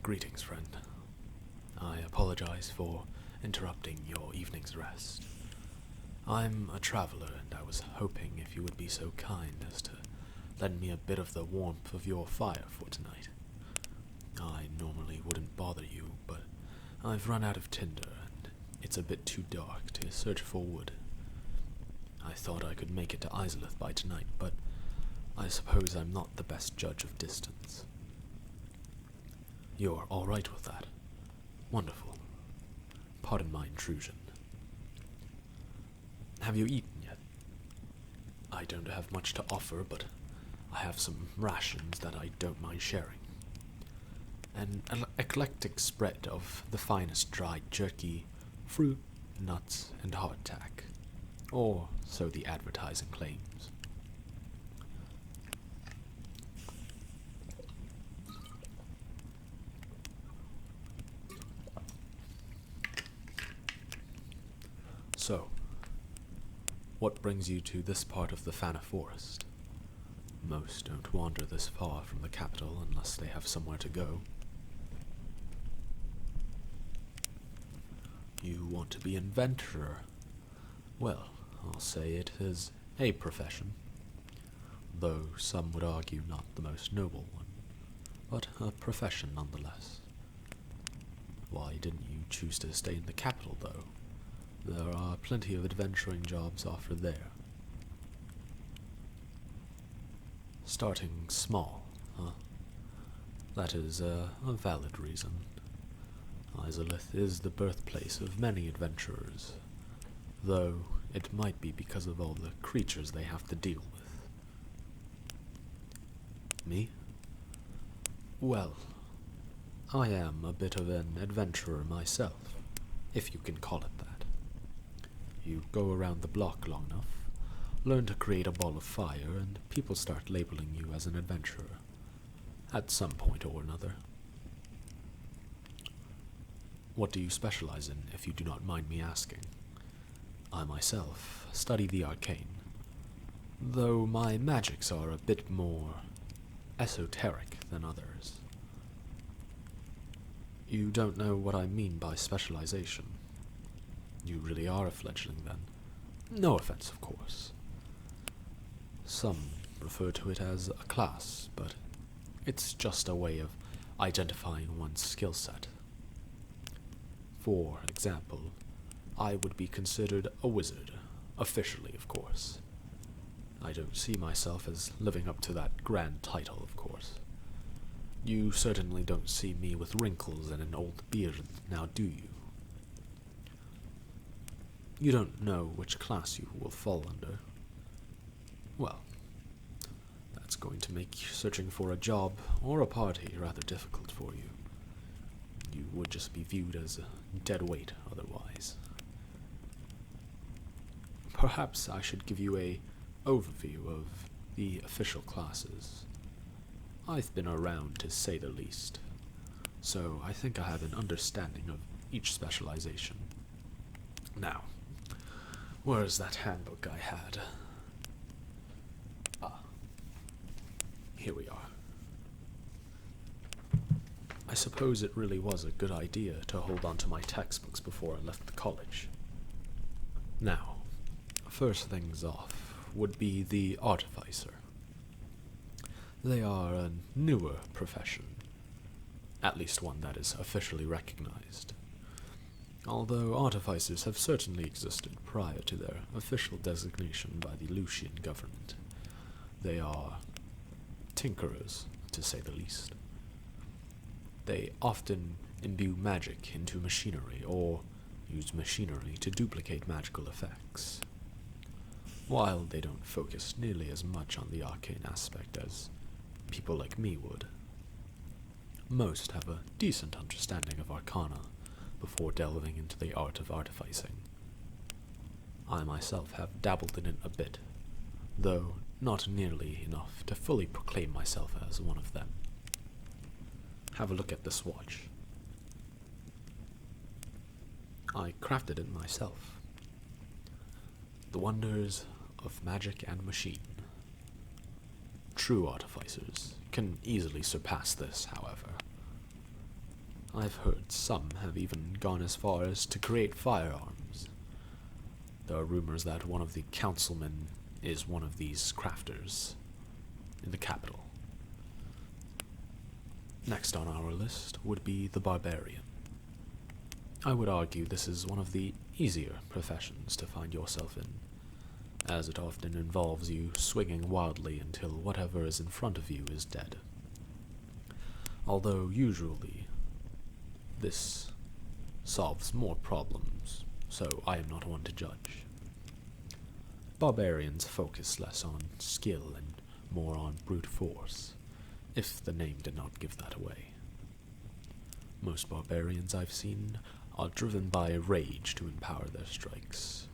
Greetings, friend. I apologize for interrupting your evening's rest. I'm a traveler, and I was hoping if you would be so kind as to lend me a bit of the warmth of your fire for tonight. I normally wouldn't bother you, but I've run out of tinder, and it's a bit too dark to search for wood. I thought I could make it to Isolith by tonight, but I suppose I'm not the best judge of distance. You're all right with that? Wonderful. Pardon my intrusion. Have you eaten yet? I don't have much to offer, but I have some rations that I don't mind sharing. An eclectic spread of the finest dried jerky, fruit, nuts, and hardtack. Or so the advertising claims. So, what brings you to this part of the Fana Forest? Most don't wander this far from the capital unless they have somewhere to go. You want to be an adventurer? Well, I'll say it is a profession, though some would argue not the most noble one, but a profession nonetheless. Why didn't you choose to stay in the capital, though? There are plenty of adventuring jobs offered there. Starting small, huh? That is a valid reason. Isolith is the birthplace of many adventurers, though it might be because of all the creatures they have to deal with. Me? Well, I am a bit of an adventurer myself, if you can call it that. You go around the block long enough, learn to create a ball of fire, and people start labeling you as an adventurer, at some point or another. What do you specialize in, if you do not mind me asking? I myself study the arcane, though my magics are a bit more esoteric than others. You don't know what I mean by specialization. You really are a fledgling, then. No offense, of course. Some refer to it as a class, but it's just a way of identifying one's skill set. For example, I would be considered a wizard, officially, of course. I don't see myself as living up to that grand title, of course. You certainly don't see me with wrinkles and an old beard, now do you? You don't know which class you will fall under. Well, that's going to make searching for a job or a party rather difficult for you. You would just be viewed as a dead weight otherwise. Perhaps I should give you a overview of the official classes. I've been around, to say the least, so I think I have an understanding of each specialization. Now, where is that handbook I had? Ah, here we are. I suppose it really was a good idea to hold on to my textbooks before I left the college. Now, first things off would be the artificer. They are a newer profession, at least one that is officially recognized. Although artificers have certainly existed prior to their official designation by the Lucian government, they are tinkerers, to say the least. They often imbue magic into machinery, or use machinery to duplicate magical effects. While they don't focus nearly as much on the arcane aspect as people like me would, most have a decent understanding of arcana before delving into the art of artificing. I myself have dabbled in it a bit, though not nearly enough to fully proclaim myself as one of them. Have a look at this watch. I crafted it myself. The wonders of magic and machine. True artificers can easily surpass this, however. I've heard some have even gone as far as to create firearms. There are rumors that one of the councilmen is one of these crafters in the capital. Next on our list would be the barbarian. I would argue this is one of the easier professions to find yourself in, as it often involves you swinging wildly until whatever is in front of you is dead. Although usually this solves more problems, so I am not one to judge. Barbarians focus less on skill and more on brute force, if the name did not give that away. Most barbarians I've seen are driven by rage to empower their strikes,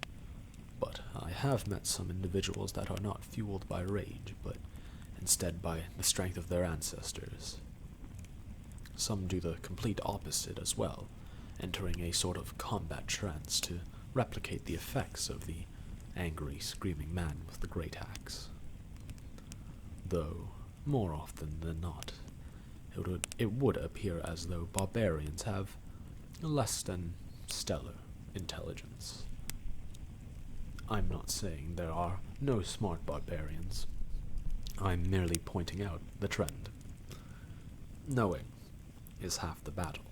but I have met some individuals that are not fueled by rage, but instead by the strength of their ancestors. Some do the complete opposite as well, entering a sort of combat trance to replicate the effects of the angry, screaming man with the great axe. Though, more often than not, it would appear as though barbarians have less than stellar intelligence. I'm not saying there are no smart barbarians. I'm merely pointing out the trend. Knowing is half the battle.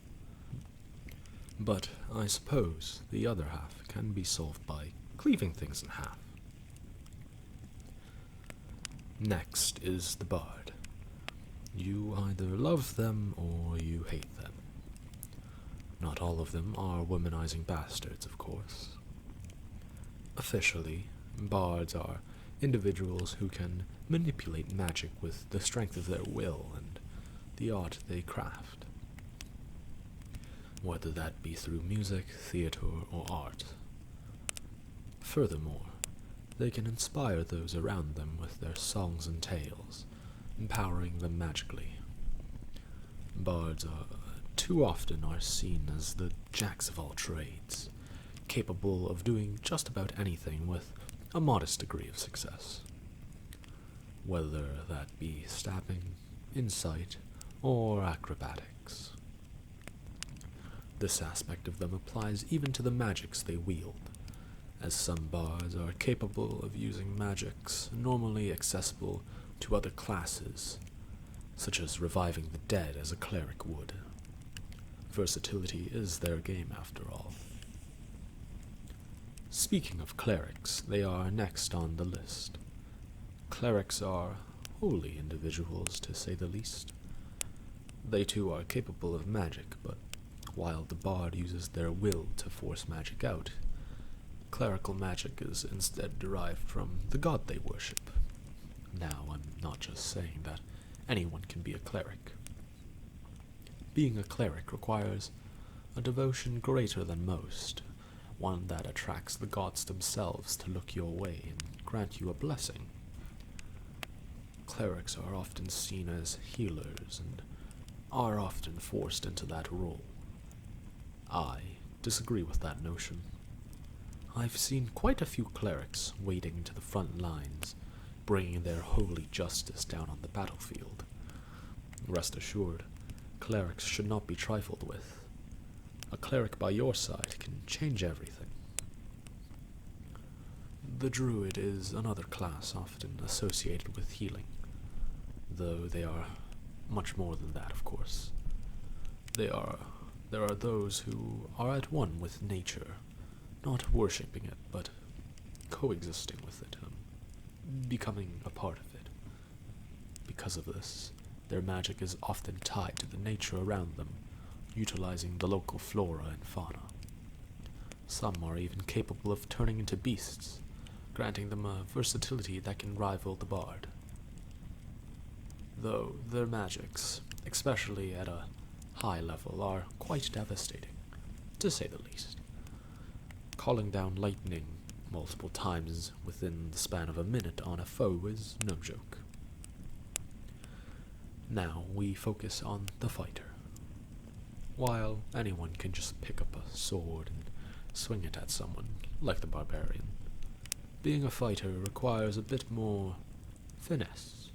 But I suppose the other half can be solved by cleaving things in half. Next is the bard. You either love them or you hate them. Not all of them are womanizing bastards, of course. Officially, bards are individuals who can manipulate magic with the strength of their will and the art they craft, whether that be through music, theater, or art. Furthermore, they can inspire those around them with their songs and tales, empowering them magically. Bards too often are seen as the jacks of all trades, capable of doing just about anything with a modest degree of success, whether that be stabbing, insight, or acrobatics. This aspect of them applies even to the magics they wield, as some bards are capable of using magics normally accessible to other classes, such as reviving the dead as a cleric would. Versatility is their game after all. Speaking of clerics, they are next on the list. Clerics are holy individuals, to say the least. They too are capable of magic, but while the bard uses their will to force magic out, clerical magic is instead derived from the god they worship. Now, I'm not just saying that anyone can be a cleric. Being a cleric requires a devotion greater than most, one that attracts the gods themselves to look your way and grant you a blessing. Clerics are often seen as healers and are often forced into that role. I disagree with that notion. I've seen quite a few clerics wading to the front lines, bringing their holy justice down on the battlefield. Rest assured, clerics should not be trifled with. A cleric by your side can change everything. The druid is another class often associated with healing, though they are much more than that, of course. There are those who are at one with nature, not worshipping it, but coexisting with it, becoming a part of it. Because of this, their magic is often tied to the nature around them, utilizing the local flora and fauna. Some are even capable of turning into beasts, granting them a versatility that can rival the bard. Though their magics, especially at a high level, are quite devastating, to say the least. Calling down lightning multiple times within the span of a minute on a foe is no joke. Now we focus on the fighter. While anyone can just pick up a sword and swing it at someone, like the barbarian, being a fighter requires a bit more finesse.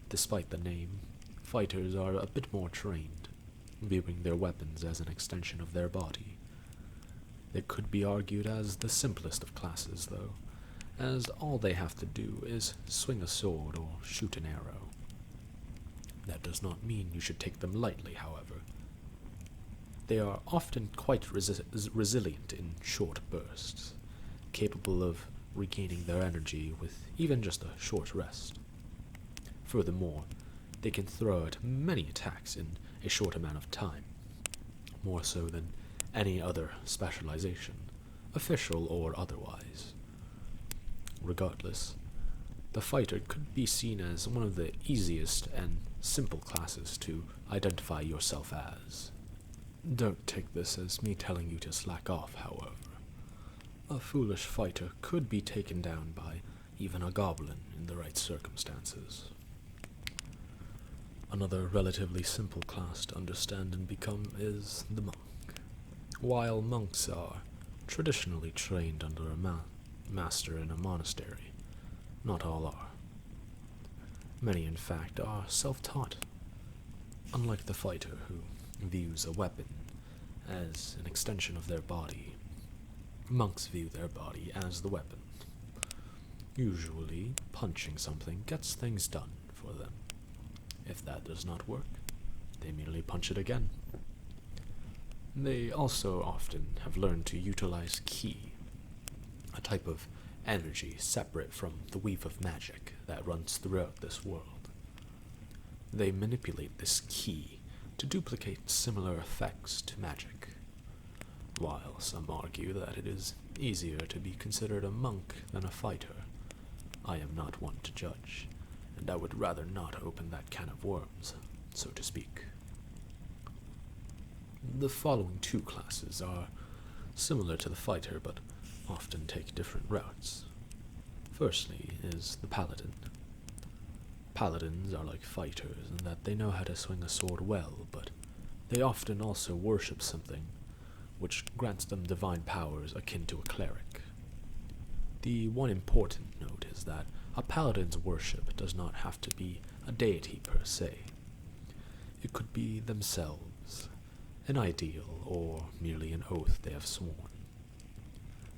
Despite the name, fighters are a bit more trained. viewing their weapons as an extension of their body. It could be argued as the simplest of classes, though, as all they have to do is swing a sword or shoot an arrow. That does not mean you should take them lightly, however. They are often quite resilient in short bursts, capable of regaining their energy with even just a short rest. Furthermore, they can throw out many attacks in a short amount of time, more so than any other specialization, official or otherwise. Regardless, the fighter could be seen as one of the easiest and simple classes to identify yourself as. Don't take this as me telling you to slack off, however. A foolish fighter could be taken down by even a goblin in the right circumstances. Another relatively simple class to understand and become is the monk. While monks are traditionally trained under a master in a monastery, not all are. Many, in fact, are self-taught. Unlike the fighter who views a weapon as an extension of their body, monks view their body as the weapon. Usually, punching something gets things done for them. If that does not work, they merely punch it again. They also often have learned to utilize ki, a type of energy separate from the weave of magic that runs throughout this world. They manipulate this ki to duplicate similar effects to magic. While some argue that it is easier to be considered a monk than a fighter, I am not one to judge, and I would rather not open that can of worms, so to speak. The following two classes are similar to the fighter, but often take different routes. Firstly is the paladin. Paladins are like fighters in that they know how to swing a sword well, but they often also worship something which grants them divine powers akin to a cleric. The one important note is that a paladin's worship does not have to be a deity per se. It could be themselves, an ideal, or merely an oath they have sworn.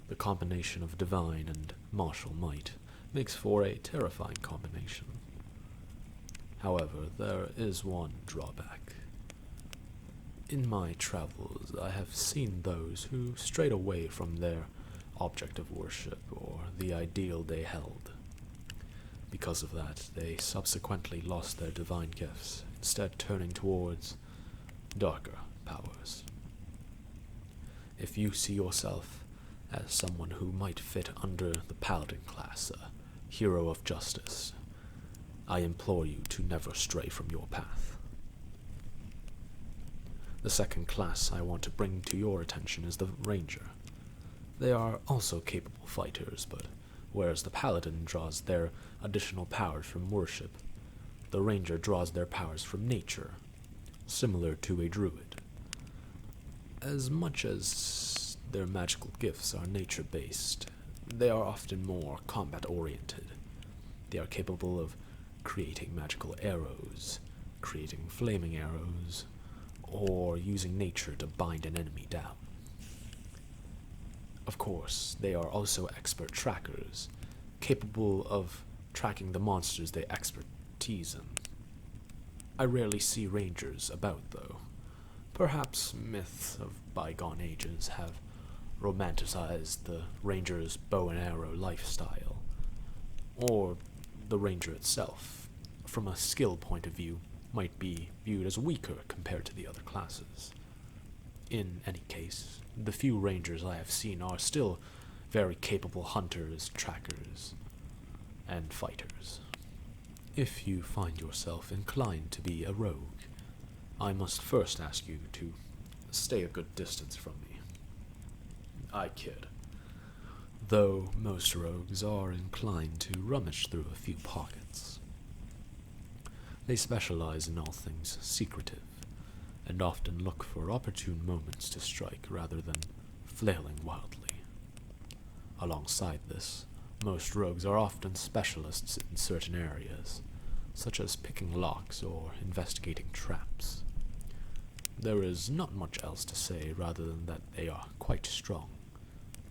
The combination of divine and martial might makes for a terrifying combination. However, there is one drawback. In my travels, I have seen those who strayed away from their object of worship or the ideal they held. Because of that, they subsequently lost their divine gifts, instead turning towards darker powers. If you see yourself as someone who might fit under the paladin class, a hero of justice, I implore you to never stray from your path. The second class I want to bring to your attention is the ranger. They are also capable fighters, but whereas the paladin draws their additional powers from worship, the ranger draws their powers from nature, similar to a druid. As much as their magical gifts are nature-based, they are often more combat-oriented. They are capable of creating magical arrows, creating flaming arrows, or using nature to bind an enemy down. Of course, they are also expert trackers, capable of tracking the monsters they expertise in. I rarely see rangers about, though. Perhaps myths of bygone ages have romanticized the ranger's bow and arrow lifestyle, or the ranger itself, from a skill point of view, might be viewed as weaker compared to the other classes. In any case, the few rangers I have seen are still very capable hunters, trackers, and fighters. If you find yourself inclined to be a rogue, I must first ask you to stay a good distance from me. I kid. Though most rogues are inclined to rummage through a few pockets. They specialize in all things secretive, and often look for opportune moments to strike rather than flailing wildly. Alongside this, most rogues are often specialists in certain areas, such as picking locks or investigating traps. There is not much else to say rather than that they are quite strong,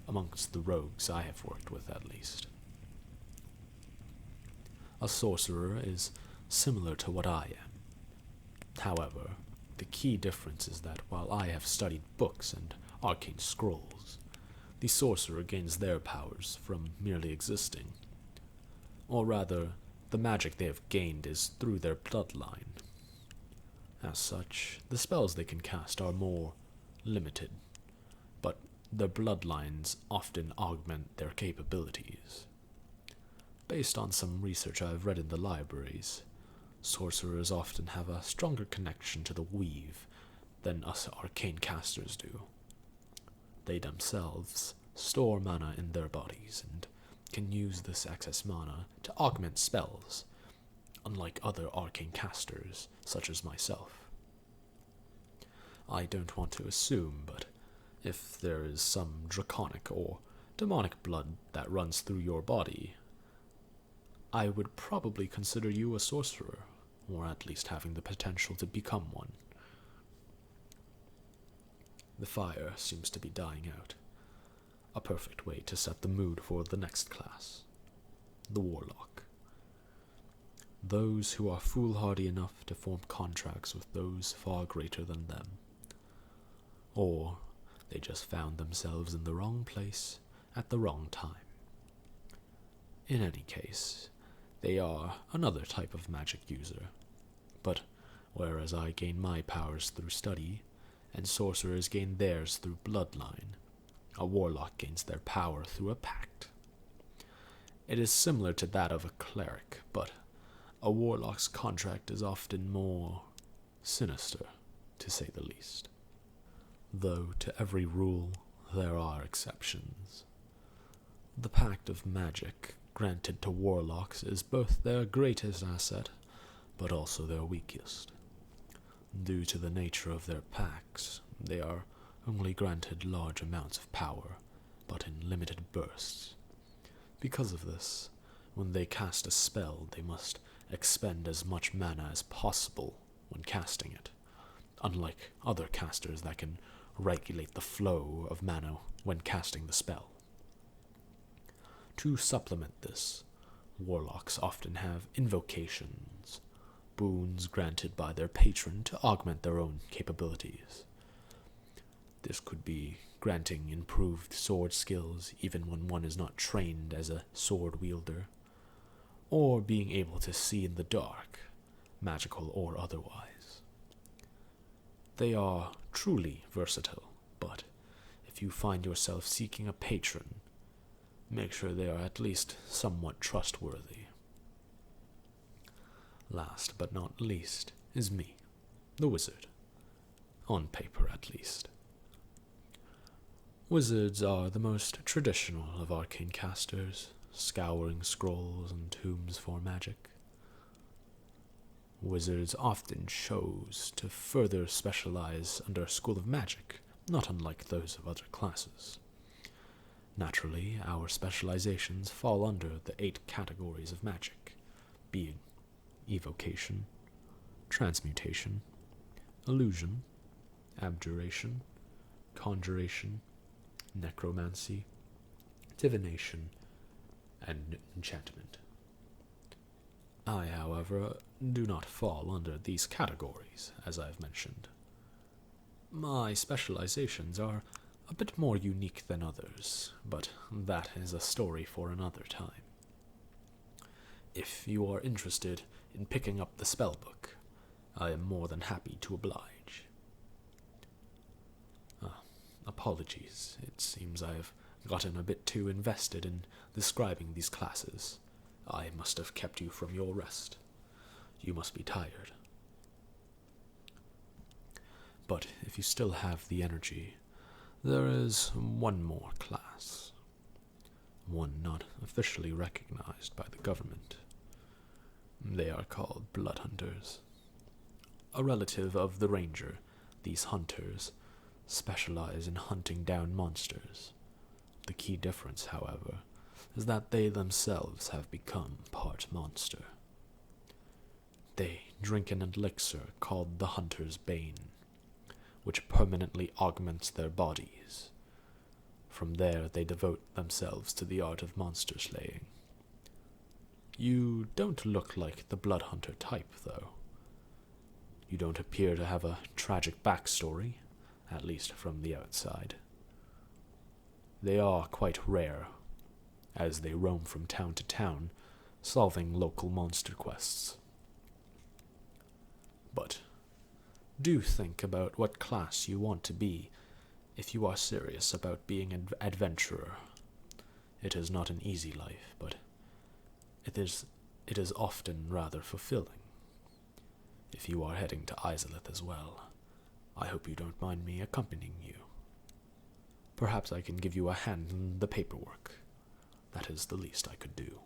amongst the rogues I have worked with at least. A sorcerer is similar to what I am. However, the key difference is that while I have studied books and arcane scrolls, the sorcerer gains their powers from merely existing. Or rather, the magic they have gained is through their bloodline. As such, the spells they can cast are more limited, but their bloodlines often augment their capabilities. Based on some research I have read in the libraries, sorcerers often have a stronger connection to the weave than us arcane casters do. They themselves store mana in their bodies and can use this excess mana to augment spells, unlike other arcane casters, such as myself. I don't want to assume, but if there is some draconic or demonic blood that runs through your body, I would probably consider you a sorcerer, or at least having the potential to become one. The fire seems to be dying out. A perfect way to set the mood for the next class, the Warlock. Those who are foolhardy enough to form contracts with those far greater than them. Or they just found themselves in the wrong place at the wrong time. In any case, they are another type of magic user. But whereas I gain my powers through study, and sorcerers gain theirs through bloodline, a warlock gains their power through a pact. It is similar to that of a cleric, but a warlock's contract is often more sinister, to say the least. Though to every rule there are exceptions. The pact of magic granted to warlocks is both their greatest asset, but also their weakest. Due to the nature of their pacts, they are only granted large amounts of power, but in limited bursts. Because of this, when they cast a spell, they must expend as much mana as possible when casting it, unlike other casters that can regulate the flow of mana when casting the spell. To supplement this, warlocks often have invocations, boons granted by their patron to augment their own capabilities. This could be granting improved sword skills even when one is not trained as a sword wielder, or being able to see in the dark, magical or otherwise. They are truly versatile, but if you find yourself seeking a patron, make sure they are at least somewhat trustworthy. Last but not least is me, the wizard. On paper, at least. Wizards are the most traditional of arcane casters, scouring scrolls and tombs for magic. Wizards often chose to further specialize under a school of magic, not unlike those of other classes. Naturally, our specializations fall under the 8 categories of magic, being evocation, transmutation, illusion, abjuration, conjuration, necromancy, divination, and enchantment. I, however, do not fall under these categories, as I have mentioned. My specializations are a bit more unique than others, but that is a story for another time. If you are interested in picking up the spellbook, I am more than happy to oblige. Apologies, it seems I have gotten a bit too invested in describing these classes. I must have kept you from your rest. You must be tired. But if you still have the energy, there is one more class. One not officially recognized by the government. They are called blood hunters. A relative of the ranger, these hunters specialize in hunting down monsters. The key difference, however, is that they themselves have become part monster. They drink an elixir called the Hunter's Bane. which permanently augments their bodies. From there, they devote themselves to the art of monster slaying. You don't look like the blood hunter type, though. You don't appear to have a tragic backstory, at least from the outside. They are quite rare, as they roam from town to town, solving local monster quests. But do think about what class you want to be if you are serious about being an adventurer. It is not an easy life, but it is often rather fulfilling. If you are heading to Izalith as well, I hope you don't mind me accompanying you. Perhaps I can give you a hand in the paperwork. That is the least I could do.